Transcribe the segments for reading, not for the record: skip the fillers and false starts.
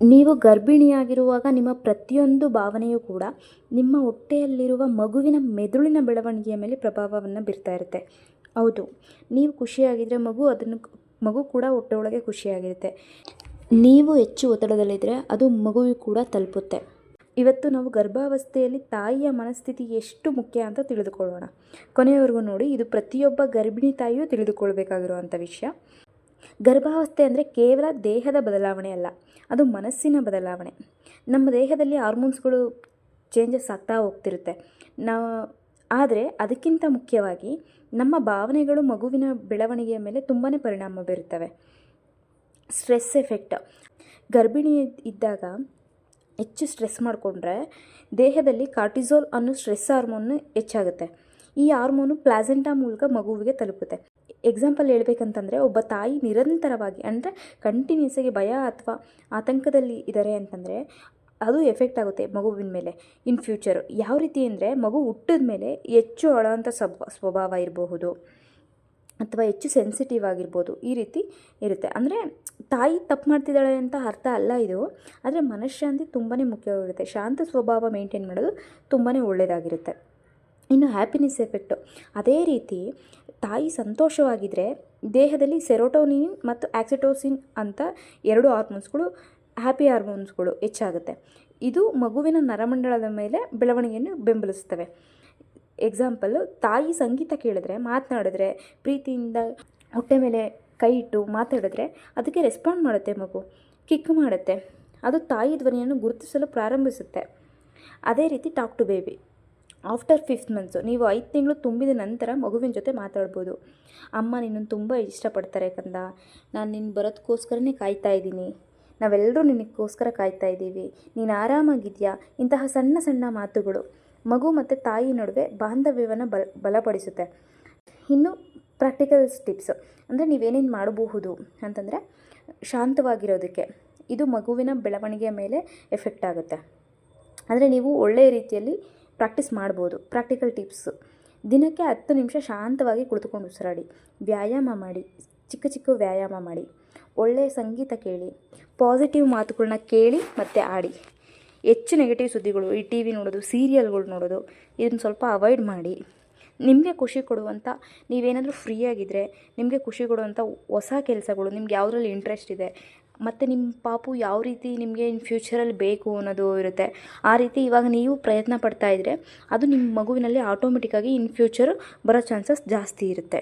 ನೀವು ಗರ್ಭಿಣಿಯಾಗಿರುವಾಗ ನಿಮ್ಮ ಪ್ರತಿಯೊಂದು ಭಾವನೆಯೂ ಕೂಡ ನಿಮ್ಮ ಹೊಟ್ಟೆಯಲ್ಲಿರುವ ಮಗುವಿನ ಮೆದುಳಿನ ಬೆಳವಣಿಗೆಯ ಮೇಲೆ ಪ್ರಭಾವವನ್ನು ಬೀರ್ತಾ ಇರುತ್ತೆ. ಹೌದು, ನೀವು ಖುಷಿಯಾಗಿದ್ದರೆ ಮಗು ಕೂಡ ಹೊಟ್ಟೆ ಒಳಗೆ ಖುಷಿಯಾಗಿರುತ್ತೆ. ನೀವು ಹೆಚ್ಚು ಒತ್ತಡದಲ್ಲಿದ್ದರೆ ಅದು ಮಗುವಿಗೆ ಕೂಡ ತಲುಪುತ್ತೆ. ಇವತ್ತು ನಾವು ಗರ್ಭಾವಸ್ಥೆಯಲ್ಲಿ ತಾಯಿಯ ಮನಸ್ಥಿತಿ ಎಷ್ಟು ಮುಖ್ಯ ಅಂತ ತಿಳಿದುಕೊಳ್ಳೋಣ. ಕೊನೆಯವರೆಗೂ ನೋಡಿ, ಇದು ಪ್ರತಿಯೊಬ್ಬ ಗರ್ಭಿಣಿ ತಾಯಿಯೂ ತಿಳಿದುಕೊಳ್ಬೇಕಾಗಿರುವಂಥ ವಿಷಯ. ಗರ್ಭಾವಸ್ಥೆ ಅಂದರೆ ಕೇವಲ ದೇಹದ ಬದಲಾವಣೆ ಅಲ್ಲ, ಅದು ಮನಸ್ಸಿನ ಬದಲಾವಣೆ. ನಮ್ಮ ದೇಹದಲ್ಲಿ ಹಾರ್ಮೋನ್ಸ್ಗಳು ಚೇಂಜಸ್ ಆಗ್ತಾ ಹೋಗ್ತಿರುತ್ತೆ. ಆದರೆ ಅದಕ್ಕಿಂತ ಮುಖ್ಯವಾಗಿ ನಮ್ಮ ಭಾವನೆಗಳು ಮಗುವಿನ ಬೆಳವಣಿಗೆಯ ಮೇಲೆ ತುಂಬಾ ಪರಿಣಾಮ ಬೀರುತ್ತವೆ. Stress effect. ಗರ್ಭಿಣಿ ಇದ್ದಾಗ ಹೆಚ್ಚು ಸ್ಟ್ರೆಸ್ ಮಾಡಿಕೊಂಡ್ರೆ ದೇಹದಲ್ಲಿ ಕಾರ್ಟಿಸೋಲ್ ಅನ್ನೋ ಸ್ಟ್ರೆಸ್ ಹಾರ್ಮೋನ್ ಹೆಚ್ಚಾಗುತ್ತೆ. ಈ ಹಾರ್ಮೋನು ಪ್ಲಾಸೆಂಟಾ ಮೂಲಕ ಮಗುವಿಗೆ ತಲುಪುತ್ತೆ. ಎಕ್ಸಾಂಪಲ್ ಹೇಳ್ಬೇಕಂತಂದರೆ, ಒಬ್ಬ ತಾಯಿ ನಿರಂತರವಾಗಿ ಅಂದರೆ ಕಂಟಿನ್ಯೂಸ್ ಆಗಿ ಭಯ ಅಥವಾ ಆತಂಕದಲ್ಲಿ ಇದ್ದಾರೆ ಅಂತಂದರೆ ಅದು ಎಫೆಕ್ಟ್ ಆಗುತ್ತೆ ಮಗುವಿನ ಮೇಲೆ ಇನ್ ಫ್ಯೂಚರು. ಯಾವ ರೀತಿ ಅಂದರೆ, ಮಗು ಹುಟ್ಟಿದ ಮೇಲೆ ಹೆಚ್ಚು ಅಳೋವಂಥ ಸ್ವಭಾವ ಇರಬಹುದು ಅಥವಾ ಹೆಚ್ಚು ಸೆನ್ಸಿಟಿವ್ ಆಗಿರ್ಬೋದು. ಈ ರೀತಿ ಇರುತ್ತೆ. ಅಂದರೆ ತಾಯಿ ತಪ್ಪು ಮಾಡ್ತಿದ್ದಾಳೆ ಅಂತ ಅರ್ಥ ಅಲ್ಲ ಇದು, ಆದರೆ ಮನಃಶಾಂತಿ ತುಂಬಾ ಮುಖ್ಯವಾಗಿರುತ್ತೆ. ಶಾಂತ ಸ್ವಭಾವ ಮೇಂಟೈನ್ ಮಾಡೋದು ತುಂಬಾ ಒಳ್ಳೆಯದಾಗಿರುತ್ತೆ. ಇನ್ನು ಹ್ಯಾಪಿನೆಸ್ ಎಫೆಕ್ಟು. ಅದೇ ರೀತಿ ತಾಯಿ ಸಂತೋಷವಾಗಿದ್ದರೆ ದೇಹದಲ್ಲಿ ಸೆರೋಟೋನಿನ್ ಮತ್ತು ಆಕ್ಸಿಟೋಸಿನ್ ಅಂತ 2 ಹಾರ್ಮೋನ್ಸ್ಗಳು, ಹ್ಯಾಪಿ ಹಾರ್ಮೋನ್ಸ್ಗಳು ಹೆಚ್ಚಾಗುತ್ತೆ. ಇದು ಮಗುವಿನ ನರಮಂಡಲದ ಮೇಲೆ ಬೆಳವಣಿಗೆಯನ್ನು ಬೆಂಬಲಿಸ್ತವೆ. ಎಕ್ಸಾಂಪಲ್ಲು, ತಾಯಿ ಸಂಗೀತ ಕೇಳಿದ್ರೆ, ಮಾತನಾಡಿದ್ರೆ, ಪ್ರೀತಿಯಿಂದ ಹೊಟ್ಟೆ ಮೇಲೆ ಕೈ ಇಟ್ಟು ಮಾತಾಡಿದ್ರೆ ಅದಕ್ಕೆ ರೆಸ್ಪಾಂಡ್ ಮಾಡುತ್ತೆ ಮಗು, ಕಿಕ್ ಮಾಡುತ್ತೆ. ಅದು ತಾಯಿ ಧ್ವನಿಯನ್ನು ಗುರುತಿಸಲು ಪ್ರಾರಂಭಿಸುತ್ತೆ. ಅದೇ ರೀತಿ talk to baby. After 5th months, ನೀವು 5 ತಿಂಗಳು ತುಂಬಿದ ನಂತರ ಮಗುವಿನ ಜೊತೆ ಮಾತಾಡ್ಬೋದು. ಅಮ್ಮ ನಿನ್ನನ್ನು ತುಂಬ ಇಷ್ಟಪಡ್ತಾರೆ ಕಂದ, ನಾನು ನಿನ್ನ ಬರೋದಕ್ಕೋಸ್ಕರನೇ ಕಾಯ್ತಾ ಇದ್ದೀನಿ, ನಾವೆಲ್ಲರೂ ನಿನಗೋಸ್ಕರ ಕಾಯ್ತಾ ಇದ್ದೀವಿ, ನೀನು ಆರಾಮಾಗಿದೆಯಾ. ಇಂತಹ ಸಣ್ಣ ಸಣ್ಣ ಮಾತುಗಳು ಮಗು ಮತ್ತು ತಾಯಿ ನಡುವೆ ಬಾಂಧವ್ಯವನ್ನು ಬಲಪಡಿಸುತ್ತೆ. ಇನ್ನು ಪ್ರಾಕ್ಟಿಕಲ್ ಟಿಪ್ಸ್ ಅಂದರೆ, ನೀವೇನೇನು ಮಾಡಬಹುದು ಅಂತಂದರೆ, ಶಾಂತವಾಗಿರೋದಕ್ಕೆ. ಇದು ಮಗುವಿನ ಬೆಳವಣಿಗೆಯ ಮೇಲೆ ಎಫೆಕ್ಟ್ ಆಗುತ್ತೆ. ಅಂದರೆ ನೀವು ಒಳ್ಳೆಯ ರೀತಿಯಲ್ಲಿ ಪ್ರಾಕ್ಟೀಸ್ ಮಾಡ್ಬೋದು. ಪ್ರಾಕ್ಟಿಕಲ್ ಟಿಪ್ಸು: ದಿನಕ್ಕೆ 10 ನಿಮಿಷ ಶಾಂತವಾಗಿ ಕುಳಿತುಕೊಂಡು ಉಸಿರಾಡಿ, ವ್ಯಾಯಾಮ ಮಾಡಿ, ಚಿಕ್ಕ ಚಿಕ್ಕ ವ್ಯಾಯಾಮ ಮಾಡಿ, ಒಳ್ಳೆಯ ಸಂಗೀತ ಕೇಳಿ, ಪಾಸಿಟಿವ್ ಮಾತುಗಳನ್ನ ಕೇಳಿ ಮತ್ತು ಆಡಿ. ಹೆಚ್ಚು ನೆಗೆಟಿವ್ ಸುದ್ದಿಗಳು, ಈ ಟಿ ವಿ ನೋಡೋದು, ಸೀರಿಯಲ್ಗಳು ನೋಡೋದು, ಇದನ್ನು ಸ್ವಲ್ಪ ಅವಾಯ್ಡ್ ಮಾಡಿ. ನಿಮಗೆ ಖುಷಿ ಕೊಡುವಂಥ, ನೀವೇನಾದರೂ ಫ್ರೀಯಾಗಿದ್ದರೆ ನಿಮಗೆ ಖುಷಿ ಕೊಡುವಂಥ ಹೊಸ ಕೆಲಸಗಳು, ನಿಮ್ಗೆ ಯಾವುದ್ರಲ್ಲಿ ಇಂಟ್ರೆಸ್ಟ್ ಇದೆ ಮತ್ತು ನಿಮ್ಮ ಪಾಪು ಯಾವ ರೀತಿ ನಿಮಗೆ ಇನ್ ಫ್ಯೂಚರಲ್ಲಿ ಬೇಕು ಅನ್ನೋದು ಇರುತ್ತೆ. ಆ ರೀತಿ ಇವಾಗ ನೀವು ಪ್ರಯತ್ನ ಪಡ್ತಾಯಿದ್ರೆ ಅದು ನಿಮ್ಮ ಮಗುವಿನಲ್ಲಿ ಆಟೋಮೆಟಿಕ್ಕಾಗಿ ಇನ್ ಫ್ಯೂಚರು ಬರೋ ಚಾನ್ಸಸ್ ಜಾಸ್ತಿ ಇರುತ್ತೆ.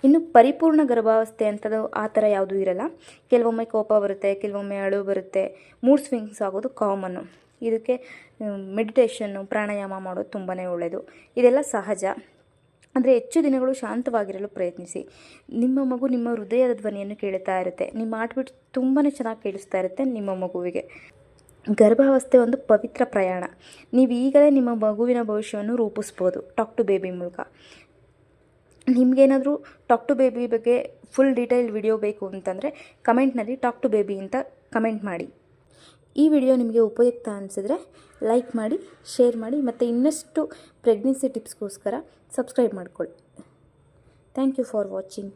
ಇನ್ನು ಪರಿಪೂರ್ಣ ಗರ್ಭಾವಸ್ಥೆ ಅಂತದ್ದು ಆ ಥರ ಯಾವುದೂ ಇರಲ್ಲ. ಕೆಲವೊಮ್ಮೆ ಕೋಪ ಬರುತ್ತೆ, ಕೆಲವೊಮ್ಮೆ ಅಳು ಬರುತ್ತೆ, ಮೂಡ್ ಸ್ವಿಂಗ್ಸ್ ಆಗೋದು ಕಾಮನ್ನು. ಇದಕ್ಕೆ ಮೆಡಿಟೇಷನ್ನು, ಪ್ರಾಣಾಯಾಮ ಮಾಡೋದು ತುಂಬಾ ಒಳ್ಳೆಯದು. ಇದೆಲ್ಲ ಸಹಜ. ಅಂದರೆ ಹೆಚ್ಚು ದಿನಗಳು ಶಾಂತವಾಗಿರಲು ಪ್ರಯತ್ನಿಸಿ. ನಿಮ್ಮ ಮಗು ನಿಮ್ಮ ಹೃದಯದ ಧ್ವನಿಯನ್ನು ಕೇಳ್ತಾ ಇರುತ್ತೆ. ನಿಮ್ಮ ಹಾರ್ಟ್ಬೀಟ್ ತುಂಬಾ ಚೆನ್ನಾಗಿ ಕೇಳಿಸ್ತಾ ಇರುತ್ತೆ ನಿಮ್ಮ ಮಗುವಿಗೆ. ಗರ್ಭಾವಸ್ಥೆ ಒಂದು ಪವಿತ್ರ ಪ್ರಯಾಣ. ನೀವು ಈಗಲೇ ನಿಮ್ಮ ಮಗುವಿನ ಭವಿಷ್ಯವನ್ನು ರೂಪಿಸ್ಬೋದು ಟಾಕ್ ಟು ಬೇಬಿ ಮೂಲಕ. ನಿಮಗೇನಾದರೂ ಟಾಕ್ ಟು ಬೇಬಿ ಬಗ್ಗೆ ಫುಲ್ ಡೀಟೇಲ್ ವಿಡಿಯೋ ಬೇಕು ಅಂತಂದರೆ ಕಮೆಂಟ್ನಲ್ಲಿ ಟಾಕ್ ಟು ಬೇಬಿ ಅಂತ ಕಮೆಂಟ್ ಮಾಡಿ. ಈ ವಿಡಿಯೋ ನಿಮಗೆ ಉಪಯುಕ್ತ ಅನಿಸಿದ್ರೆ ಲೈಕ್ ಮಾಡಿ, ಶೇರ್ ಮಾಡಿ ಮತ್ತು ಇನ್ನಷ್ಟು ಪ್ರೆಗ್ನೆನ್ಸಿ ಟಿಪ್ಸ್ಗೋಸ್ಕರ ಸಬ್ಸ್ಕ್ರೈಬ್ ಮಾಡ್ಕೊಳ್ಳಿ. Thank you for watching.